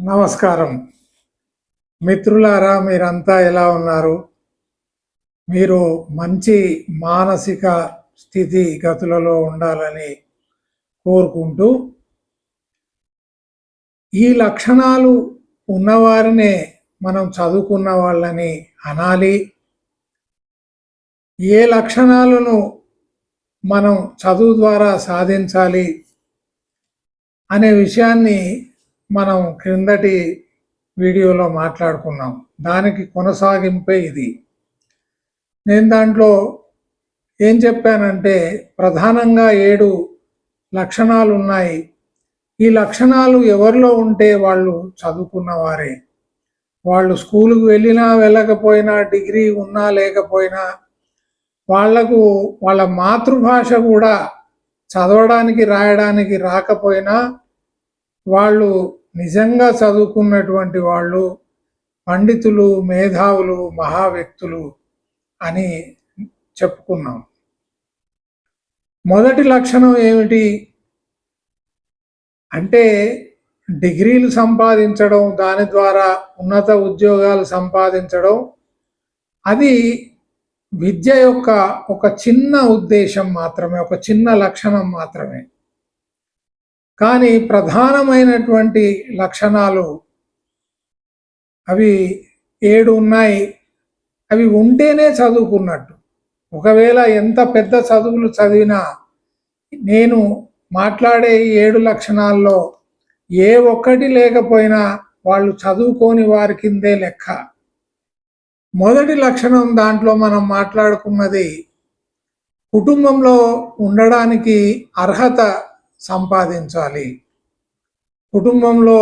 నమస్కారం మిత్రులారా, మీరంతా ఎలా ఉన్నారు? మీరు మంచి మానసిక స్థితిగతులలో ఉండాలని కోరుకుంటూ, ఈ లక్షణాలు ఉన్నవారినే మనం చదువుకున్న వాళ్ళని అనాలి. ఏ లక్షణాలను మనం చదువు ద్వారా సాధించాలి అనే విషయాన్ని మనం క్రిందటి వీడియోలో మాట్లాడుకున్నాం. దానికి కొనసాగింపే ఇది. నేను దాంట్లో ఏం చెప్పానంటే, ప్రధానంగా 7 లక్షణాలు ఉన్నాయి. ఈ లక్షణాలు ఎవరిలో ఉంటే వాళ్ళు చదువుకున్నవారే. వాళ్ళు స్కూలుకు వెళ్ళినా వెళ్ళకపోయినా, డిగ్రీ ఉన్నా లేకపోయినా, వాళ్లకు వాళ్ళ మాతృభాష కూడా చదవడానికి రాయడానికి రాకపోయినా వాళ్ళు నిజంగా చదువుకున్నటువంటి వాళ్ళు, పండితులు, మేధావులు, మహా వ్యక్తులు అని చెప్పుకున్నాం. మొదటి లక్షణం ఏమిటి అంటే, డిగ్రీలు సంపాదించడం, దాని ద్వారా ఉన్నత ఉద్యోగాలు సంపాదించడం, అది విద్య యొక్క ఒక చిన్న ఉద్దేశం మాత్రమే, ఒక చిన్న లక్షణం మాత్రమే. కానీ ప్రధానమైనటువంటి లక్షణాలు అవి 7 ఉన్నాయి. అవి ఉంటేనే చదువుకున్నట్టు. ఒకవేళ ఎంత పెద్ద చదువులు చదివినా, నేను మాట్లాడే 7 లక్షణాల్లో ఏ ఒక్కటి లేకపోయినా వాళ్ళు చదువుకోని వారి కిందే లెక్క. మొదటి లక్షణం దాంట్లో మనం మాట్లాడుకున్నది, కుటుంబంలో ఉండడానికి అర్హత సంపాదించాలి. కుటుంబంలో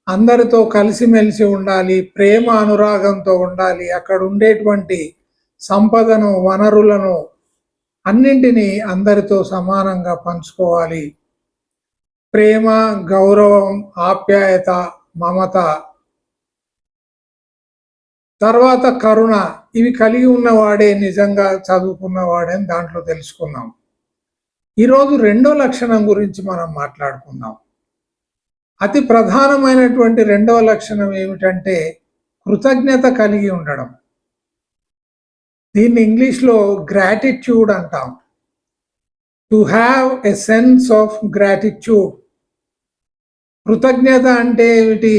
అందరితో కలిసిమెలిసి ఉండాలి, ప్రేమ అనురాగంతో ఉండాలి. అక్కడ ఉండేటువంటి సంపదను, వనరులను అన్నింటినీ అందరితో సమానంగా పంచుకోవాలి. ప్రేమ, గౌరవం, ఆప్యాయత, మమత, తర్వాత కరుణ, ఇవి కలిగి ఉన్నవాడే నిజంగా చదువుకున్నవాడని దాంట్లో తెలుసుకున్నాం. ఈరోజు 2వ లక్షణం గురించి మనం మాట్లాడుకుందాం. అతి ప్రధానమైనటువంటి 2వ లక్షణం ఏమిటంటే, కృతజ్ఞత కలిగి ఉండడం. దీన్ని ఇంగ్లీష్లో గ్రాటిట్యూడ్ అంటాం. To have a sense of gratitude. కృతజ్ఞత అంటే ఏమిటి?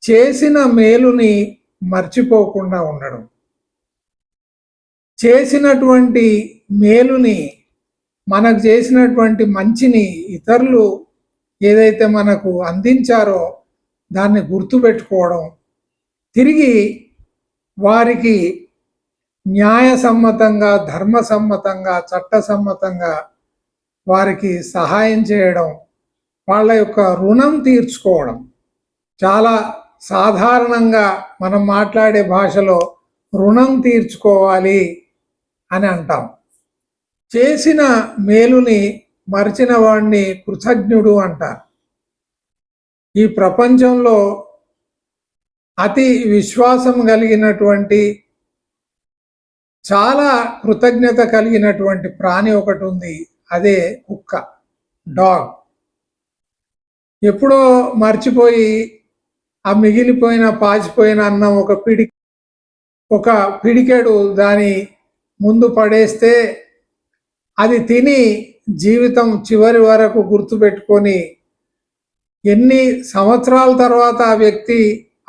చేసిన మేలుని మర్చిపోకుండా ఉండడం. చేసినటువంటి మేలుని, మనకు చేసినటువంటి మంచిని, ఇతరులు ఏదైతే మనకు అందించారో దాన్ని గుర్తుపెట్టుకోవడం, తిరిగి వారికి న్యాయసమ్మతంగా, ధర్మసమ్మతంగా, చట్టసమ్మతంగా వారికి సహాయం చేయడం, వాళ్ళ యొక్క రుణం తీర్చుకోవడం. చాలా సాధారణంగా మనం మాట్లాడే భాషలో రుణం తీర్చుకోవాలి అని అంటాం. చేసిన మేలుని మరిచిన వాడిని కృతజ్ఞుడు అంటారు. ఈ ప్రపంచంలో అతి విశ్వాసం కలిగినటువంటి, చాలా కృతజ్ఞత కలిగినటువంటి ప్రాణి ఒకటి ఉంది. అదే కుక్క, డాగ్. ఎప్పుడో మర్చిపోయి ఆ మిగిలిపోయిన, పాచిపోయిన అన్నం ఒక పిడికెడు దాని ముందు పడేస్తే అది తిని జీవితం చివరి వరకు గుర్తుపెట్టుకొని, ఎన్ని సంవత్సరాల తర్వాత ఆ వ్యక్తి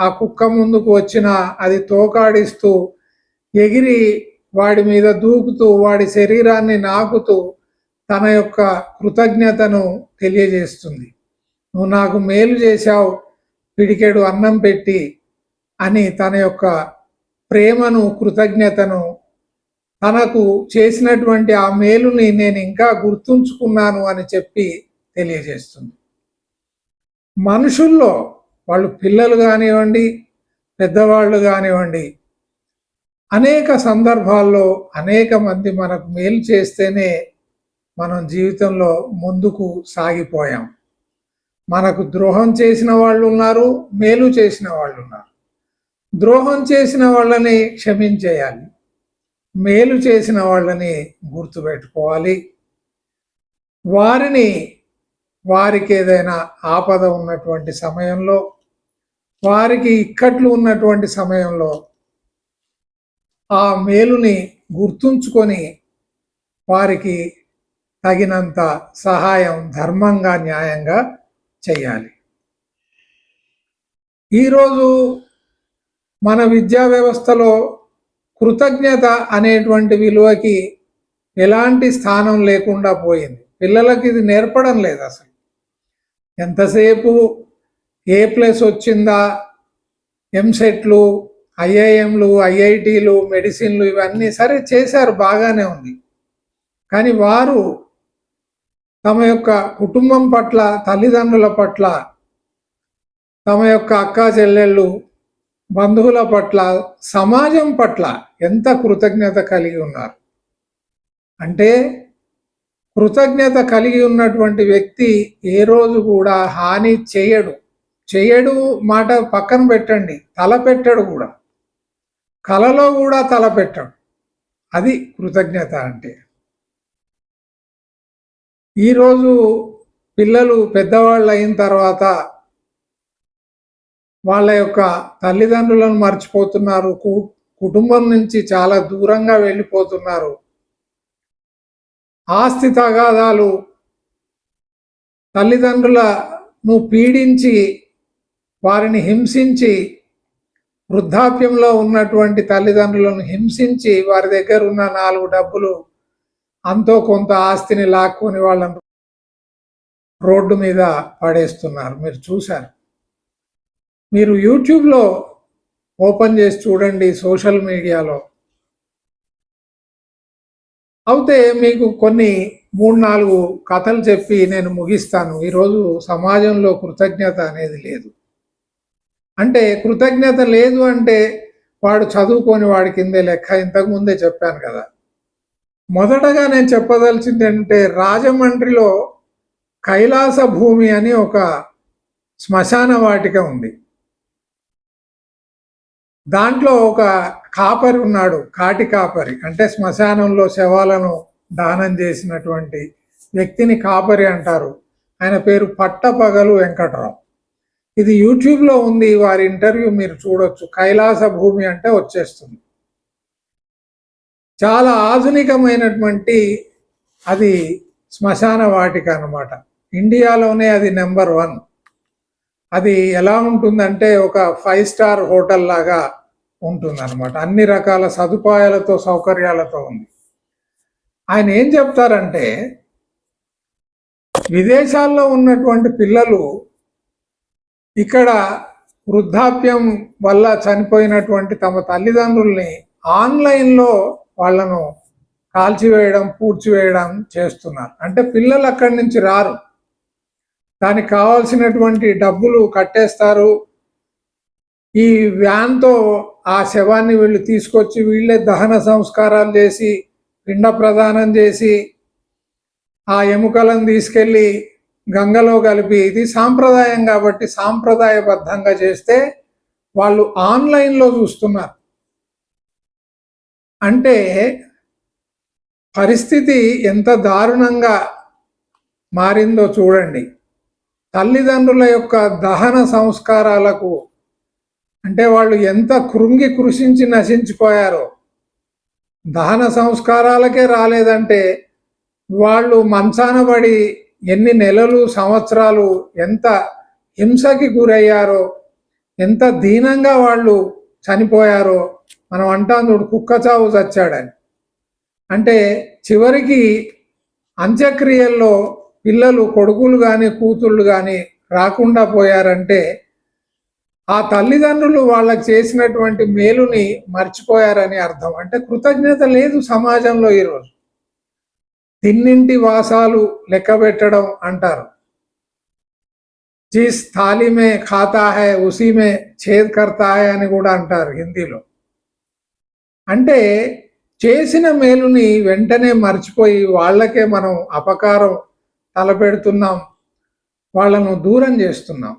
ఆ కుక్క ముందుకు వచ్చినా అది తోకాడిస్తూ, ఎగిరి వాడి మీద దూకుతూ, వాడి శరీరాన్ని నాకుతూ తన యొక్క కృతజ్ఞతను తెలియజేస్తుంది. నువ్వు నాకు మేలు చేశావు, పిడికెడు అన్నం పెట్టి అని తన యొక్క ప్రేమను, కృతజ్ఞతను, తనకు చేసినటువంటి ఆ మేలుని నేను ఇంకా గుర్తుంచుకున్నాను అని చెప్పి తెలియజేస్తుంది. మనుషుల్లో, వాళ్ళు పిల్లలు కానివ్వండి, పెద్దవాళ్ళు కానివ్వండి, అనేక సందర్భాల్లో అనేక మంది మనకు మేలు చేస్తేనే మనం జీవితంలో ముందుకు సాగిపోయాం. మనకు ద్రోహం చేసిన వాళ్ళు ఉన్నారు, మేలు చేసిన వాళ్ళు ఉన్నారు. ద్రోహం చేసిన వాళ్ళని క్షమించేయాలి, మేలు చేసిన వాళ్ళని గుర్తుపెట్టుకోవాలి. వారిని వారికి ఏదైనా ఆపద ఉన్నటువంటి సమయంలో, వారికి ఇక్కట్లు ఉన్నటువంటి సమయంలో ఆ మేలుని గుర్తుంచుకొని వారికి తగినంత సహాయం ధర్మంగా, న్యాయంగా చేయాలి. ఈరోజు మన విద్యా వ్యవస్థలో కృతజ్ఞత అనేటువంటి విలువకి ఎలాంటి స్థానం లేకుండా పోయింది. పిల్లలకి ఇది నేర్పడం లేదు అసలు. ఎంతసేపు A+ వచ్చిందా, ఎంసెట్లు, ఐఐఎంలు, ఐఐటీలు, మెడిసిన్లు ఇవన్నీ సరే చేశారు, బాగానే ఉంది. కానీ వారు తమ యొక్క కుటుంబం పట్ల, తల్లిదండ్రుల పట్ల, తమ యొక్క అక్కా చెల్లెళ్ళు, బంధువుల పట్ల, సమాజం పట్ల ఎంత కృతజ్ఞత కలిగి ఉన్నారు అంటే, కృతజ్ఞత కలిగి ఉన్నటువంటి వ్యక్తి ఏ రోజు కూడా హాని చేయడు మాట పక్కన పెట్టండి, తలపెట్టడు కూడా, కలలో కూడా తలపెట్టడు. అది కృతజ్ఞత అంటే. ఈరోజు పిల్లలు పెద్దవాళ్ళు అయిన తర్వాత వాళ్ళ యొక్క తల్లిదండ్రులను మర్చిపోతున్నారు, కుటుంబం నుంచి చాలా దూరంగా వెళ్ళిపోతున్నారు. ఆస్తి తగాదాలు, తల్లిదండ్రులను పీడించి వారిని హింసించి, వృద్ధాప్యంలో ఉన్నటువంటి తల్లిదండ్రులను హింసించి వారి దగ్గర ఉన్న 4 డబ్బులు, అంతో కొంత ఆస్తిని లాక్కొని వాళ్ళను రోడ్డు మీద పడేస్తున్నారు. మీరు చూశారు. మీరు యూట్యూబ్లో ఓపెన్ చేసి చూడండి, సోషల్ మీడియాలో. అయితే మీకు కొన్ని 3-4 కథలు చెప్పి నేను ముగిస్తాను. ఈరోజు సమాజంలో కృతజ్ఞత అనేది లేదు. అంటే కృతజ్ఞత లేదు అంటే వాడు చదువుకొని వాడి కిందే లెక్క. ఇంతకుముందే చెప్పాను కదా. మొదటగా నేను చెప్పదలిచింది ఏంటంటే, రాజమండ్రిలో కైలాస భూమి అని ఒక శ్మశాన వాటిక ఉంది. దాంట్లో ఒక కాపరి ఉన్నాడు, కాటి కాపరి. అంటే శ్మశానంలో శవాలను దానం చేసినటువంటి వ్యక్తిని కాపరి అంటారు. ఆయన పేరు పట్టపగలు వెంకట్రావు. ఇది యూట్యూబ్లో ఉంది, వారి ఇంటర్వ్యూ మీరు చూడొచ్చు. కైలాస భూమి అంటే వచ్చేస్తుంది. చాలా ఆధునికమైనటువంటి అది శ్మశాన వాటిక అన్నమాట. ఇండియాలోనే అది నెంబర్ 1. అది ఎలా ఉంటుందంటే ఒక 5 స్టార్ హోటల్ లాగా ఉంటుందన్నమాట. అన్ని రకాల సదుపాయాలతో, సౌకర్యాలతో ఉంది. ఆయన ఏం చెప్తారంటే, విదేశాల్లో ఉన్నటువంటి పిల్లలు ఇక్కడ వృద్ధాప్యం వల్ల చనిపోయినటువంటి తమ తల్లిదండ్రుల్ని ఆన్లైన్లో వాళ్ళను కాల్చివేయడం, పూడ్చివేయడం చేస్తున్నారు. అంటే పిల్లలు అక్కడి నుంచి రారు, దానికి కావాల్సినటువంటి డబ్బులు కట్టేస్తారు. ఈ వ్యాన్తో ఆ శవాన్ని వీళ్ళు తీసుకొచ్చి వీళ్ళే దహన సంస్కారాలు చేసి, పిండ ప్రదానం చేసి, ఆ ఎముకలను తీసుకెళ్ళి గంగలో కలిపి, ఇది సాంప్రదాయం కాబట్టి సాంప్రదాయబద్ధంగా చేస్తే వాళ్ళు ఆన్లైన్లో చూస్తున్నారు. అంటే పరిస్థితి ఎంత దారుణంగా మారిందో చూడండి. తల్లిదండ్రుల యొక్క దహన సంస్కారాలకు అంటే వాళ్ళు ఎంత కృంగి కృషించి నశించిపోయారో, దహన సంస్కారాలకే రాలేదంటే వాళ్ళు మంచాన పడి ఎన్ని నెలలు, సంవత్సరాలు ఎంత హింసకి గురయ్యారో, ఎంత దీనంగా వాళ్ళు చనిపోయారో. మనం అంటాం చూడు, కుక్క చావు చచ్చాడని. అంటే చివరికి అంత్యక్రియల్లో పిల్లలు, కొడుకులు కానీ కూతుళ్ళు కానీ రాకుండా పోయారంటే ఆ తల్లిదండ్రులు వాళ్ళకి చేసినటువంటి మేలుని మర్చిపోయారని అర్థం. అంటే కృతజ్ఞత లేదు సమాజంలో ఈరోజు. తిన్నింటి వాసాలు లెక్క పెట్టడం అంటారు. జిస్ థాలి మే ఖాతా హై ఉసీ మే ఛేద్ కర్తా హై అని కూడా అంటారు హిందీలో. అంటే చేసిన మేలుని వెంటనే మర్చిపోయి వాళ్ళకే మనం అపకారం తలపెడుతున్నాం, వాళ్ళను దూరం చేస్తున్నాం.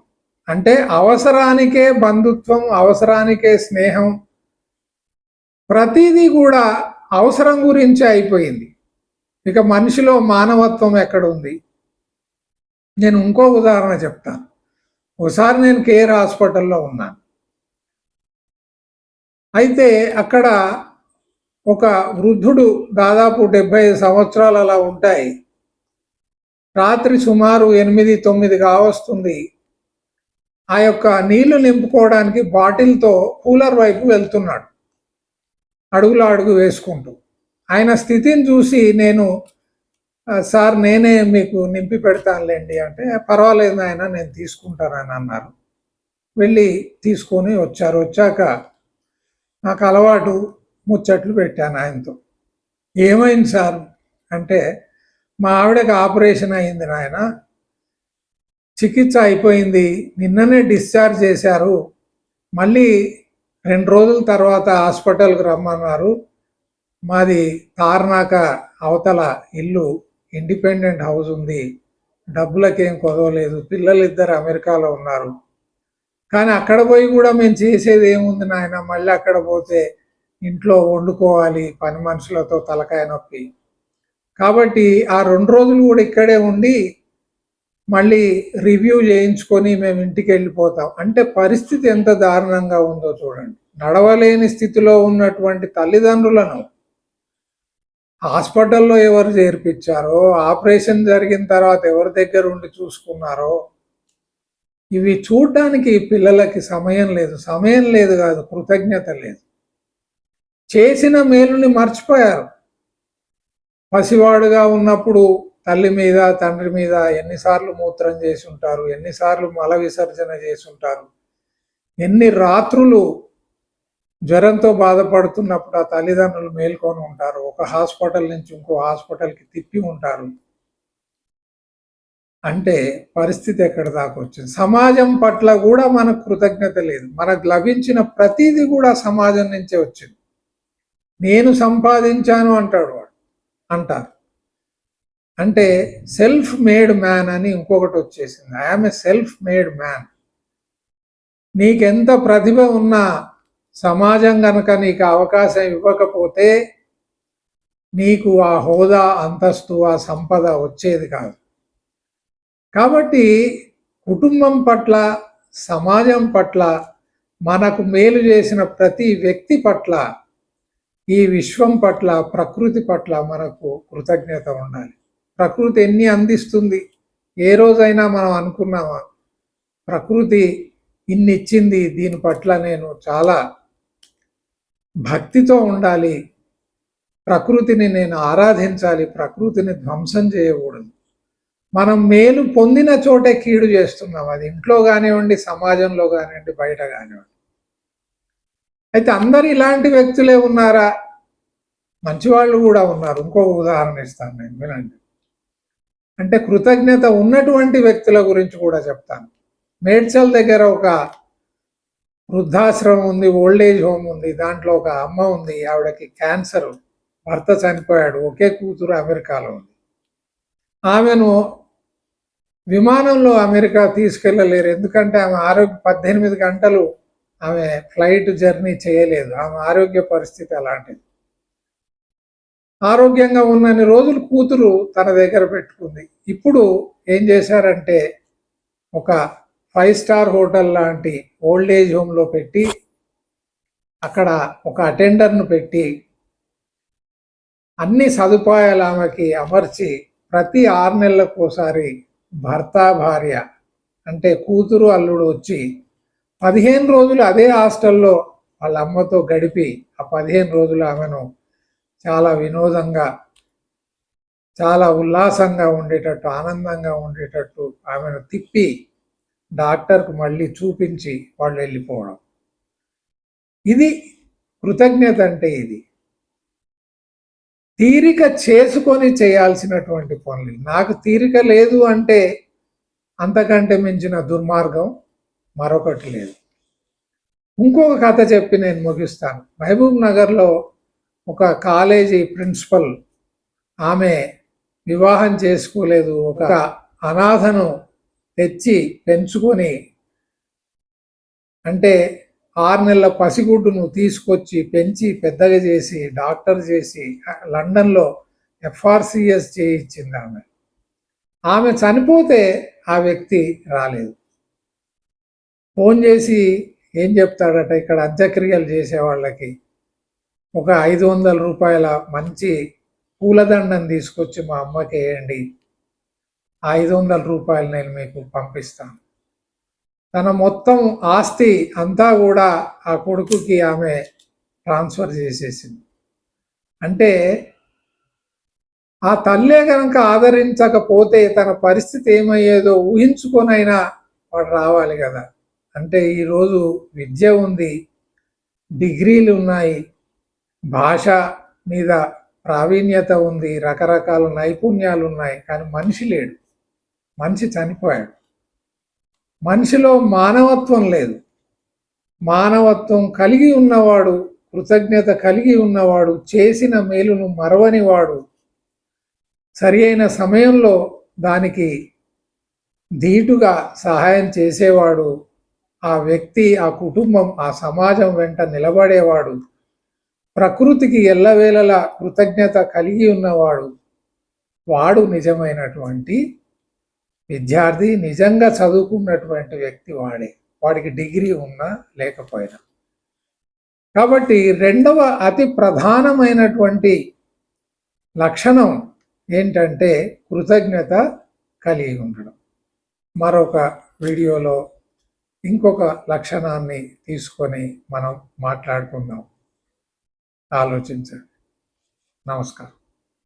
అంటే అవసరానికే బంధుత్వం, అవసరానికే స్నేహం, ప్రతిదీ కూడా అవసరం గురించి అయిపోయింది. ఇక మనిషిలో మానవత్వం ఎక్కడుంది? నేను ఇంకో ఉదాహరణ చెప్తాను. ఒకసారి నేను కేర్ హాస్పిటల్లో ఉన్నాను. అయితే అక్కడ ఒక వృద్ధుడు, దాదాపు 75 సంవత్సరాలు అలా ఉంటాయి. రాత్రి సుమారు 8, 9 కావస్తుంది. ఆ యొక్క నీళ్లు నింపుకోవడానికి బాటిల్తో కూలర్ వైపు వెళ్తున్నాడు, అడుగులో అడుగు వేసుకుంటూ. ఆయన స్థితిని చూసి నేను, సార్ నేనే మీకు నింపి పెడతానులేండి అంటే, పర్వాలేదు నాయన నేను తీసుకుంటానని అన్నారు. వెళ్ళి తీసుకొని వచ్చారు. వచ్చాక నాకు అలవాటు ముచ్చట్లు పెట్టాను ఆయనతో. ఏమైంది సార్ అంటే, మా ఆవిడకి ఆపరేషన్ అయింది నాయన, చికిత్స అయిపోయింది, నిన్ననే డిశ్చార్జ్ చేశారు, మళ్ళీ 2 రోజుల తర్వాత హాస్పిటల్కి రమ్మన్నారు. మాది తార్నాక అవతల ఇల్లు, ఇండిపెండెంట్ హౌస్ ఉంది, డబ్బులకేం కొదవలేదు, పిల్లలు 2 అమెరికాలో ఉన్నారు, కానీ అక్కడ పోయి కూడా మేము చేసేది ఏముంది నాయన, మళ్ళీ అక్కడ పోతే ఇంట్లో వండుకోవాలి, పని మనుషులతో తలకాయ నొప్పి, కాబట్టి ఆ 2 రోజులు కూడా ఇక్కడే ఉండి మళ్ళీ రివ్యూ చేయించుకొని మేము ఇంటికి వెళ్ళిపోతాం అంటే పరిస్థితి ఎంత దారుణంగా ఉందో చూడండి. నడవలేని స్థితిలో ఉన్నటువంటి తల్లిదండ్రులను హాస్పిటల్లో ఎవరు చేర్పించారో, ఆపరేషన్ జరిగిన తర్వాత ఎవరి దగ్గర ఉండి చూసుకున్నారో, ఇవి చూడ్డానికి పిల్లలకి సమయం లేదు. సమయం లేదు కాదు, కృతజ్ఞత లేదు. చేసిన మేలుని మర్చిపోయారు. పసివాడుగా ఉన్నప్పుడు తల్లి మీద, తండ్రి మీద ఎన్నిసార్లు మూత్రం చేసి ఉంటారు, ఎన్నిసార్లు మల విసర్జన చేసి ఉంటారు, ఎన్ని రాత్రులు జ్వరంతో బాధపడుతున్నప్పుడు ఆ తల్లిదండ్రులు మేల్కొని ఉంటారు, ఒక హాస్పిటల్ నుంచి ఇంకో హాస్పిటల్కి తిప్పి ఉంటారు. అంటే పరిస్థితి ఎక్కడ దాకా వచ్చింది. సమాజం పట్ల కూడా మనకు కృతజ్ఞత లేదు. మనకు లభించిన ప్రతిదీ కూడా సమాజం నుంచే వచ్చింది. నేను సంపాదించాను అంటాడు వాడు, అంటారు. అంటే సెల్ఫ్ మేడ్ మ్యాన్ అని ఇంకొకటి వచ్చేసింది. I'm a self made man. నీకెంత ప్రతిభ ఉన్నా సమాజం కనుక నీకు అవకాశం ఇవ్వకపోతే నీకు ఆ హోదా, అంతస్తు, ఆ సంపద వచ్చేది కాదు. కాబట్టి కుటుంబం పట్ల, సమాజం పట్ల, మనకు మేలు చేసిన ప్రతి వ్యక్తి పట్ల, ఈ విశ్వం పట్ల, ప్రకృతి పట్ల మనకు కృతజ్ఞత ఉండాలి. ప్రకృతి ఎన్ని అందిస్తుంది, ఏ రోజైనా మనం అనుకున్నామా ప్రకృతి ఇన్ని ఇచ్చింది, దీని పట్ల నేను చాలా భక్తితో ఉండాలి, ప్రకృతిని నేను ఆరాధించాలి, ప్రకృతిని ధ్వంసం చేయకూడదు. మనం మేలు పొందిన చోటే కీడు చేస్తున్నాం, అది ఇంట్లో కానివ్వండి, సమాజంలో కానివ్వండి, బయట కానివ్వండి. అయితే అందరు ఇలాంటి వ్యక్తులే ఉన్నారా? మంచివాళ్ళు కూడా ఉన్నారు. ఇంకొక ఉదాహరణ ఇస్తాను నేను, వినండి. అంటే కృతజ్ఞత ఉన్నటువంటి వ్యక్తుల గురించి కూడా చెప్తాను. మేడ్చల్ దగ్గర ఒక వృద్ధాశ్రమం ఉంది, ఓల్డ్ ఏజ్ హోమ్ ఉంది. దాంట్లో ఒక అమ్మ ఉంది, ఆవిడకి క్యాన్సర్, భర్త చనిపోయాడు, ఒకే కూతురు అమెరికాలో ఉంది. ఆమెను విమానంలో అమెరికా తీసుకెళ్ళలేరు, ఎందుకంటే ఆమె 18 గంటలు ఆమె ఫ్లైట్ జర్నీ చేయలేదు. ఆమె ఆరోగ్య పరిస్థితి అలాంటిది. ఆరోగ్యంగా ఉన్నన్ని రోజులు కూతురు తన దగ్గర పెట్టుకుంది. ఇప్పుడు ఏం చేశారంటే ఒక 5 స్టార్ హోటల్ లాంటి ఓల్డ్ ఏజ్ హోమ్లో పెట్టి, అక్కడ ఒక అటెండర్ను పెట్టి, అన్ని సదుపాయాలు ఆమెకి అమర్చి, ప్రతి 6 నెలలకు ఒకసారి భర్త, భార్య అంటే కూతురు, అల్లుడు వచ్చి 15 రోజులు అదే హాస్టల్లో వాళ్ళ అమ్మతో గడిపి, ఆ 15 రోజులు ఆమెను చాలా వినోదంగా, చాలా ఉల్లాసంగా ఉండేటట్టు, ఆనందంగా ఉండేటట్టు ఆమెను తిప్పి డాక్టర్కు మళ్ళీ చూపించి వాళ్ళు వెళ్ళిపోవడం. ఇది కృతజ్ఞత అంటే. ఇది తీరిక చేసుకొని చేయాల్సినటువంటి పనులు. నాకు తీరిక లేదు అంటే అంతకంటే మించిన దుర్మార్గం మరొకటి లేదు. ఇంకొక కథ చెప్పి నేను ముగిస్తాను. మహబూబ్ నగర్లో ఒక కాలేజీ ప్రిన్సిపల్, ఆమె వివాహం చేసుకోలేదు, ఒక అనాథను తెచ్చి పెంచుకొని, అంటే 6 నెలల పసిగుడ్డును తీసుకొచ్చి పెంచి పెద్దగా చేసి డాక్టర్ చేసి లండన్లో FRCS చేయించింది ఆమె. ఆమె చనిపోతే ఆ వ్యక్తి రాలేదు. ఫోన్ చేసి ఏం చెప్తాడట, ఇక్కడ అంత్యక్రియలు చేసే వాళ్ళకి ఒక 500 రూపాయల మంచి పూలదండం తీసుకొచ్చి మా అమ్మకి వేయండి, 500 రూపాయలు నేను మీకు పంపిస్తాను. తన మొత్తం ఆస్తి అంతా కూడా ఆ కొడుకుకి ఆమె ట్రాన్స్ఫర్ చేసేసింది. అంటే ఆ తల్లే కనుక ఆదరించకపోతే తన పరిస్థితి ఏమయ్యేదో ఊహించుకొనైనా వాడు రావాలి కదా. అంటే ఈరోజు విద్య ఉంది, డిగ్రీలు ఉన్నాయి, భాష మీద ప్రావీణ్యత ఉంది, రకరకాల నైపుణ్యాలు ఉన్నాయి, కానీ మనిషి లేడు. మనిషి చనిపోయాడు. మనిషిలో మానవత్వం లేదు. మానవత్వం కలిగి ఉన్నవాడు, కృతజ్ఞత కలిగి ఉన్నవాడు, చేసిన మేలును మరవనివాడు, సరి అయిన సమయంలో దానికి ధీటుగా సహాయం చేసేవాడు, ఆ వ్యక్తి, ఆ కుటుంబం, ఆ సమాజం వెంట నిలబడేవాడు, ప్రకృతికి ఎల్లవేళలా కృతజ్ఞత కలిగి ఉన్నవాడు, వాడు నిజమైనటువంటి విద్యార్థి, నిజంగా చదువుకున్నటువంటి వ్యక్తి వాడే, వాడికి డిగ్రీ ఉన్నా లేకపోయినా. కాబట్టి రెండవ అతి ప్రధానమైనటువంటి లక్షణం ఏంటంటే కృతజ్ఞత కలిగి ఉండడం. మరొక వీడియోలో ఇంకొక లక్షణాన్ని తీసుకొని మనం మాట్లాడుకుందాం. ఆలోచించండి. నమస్కారం.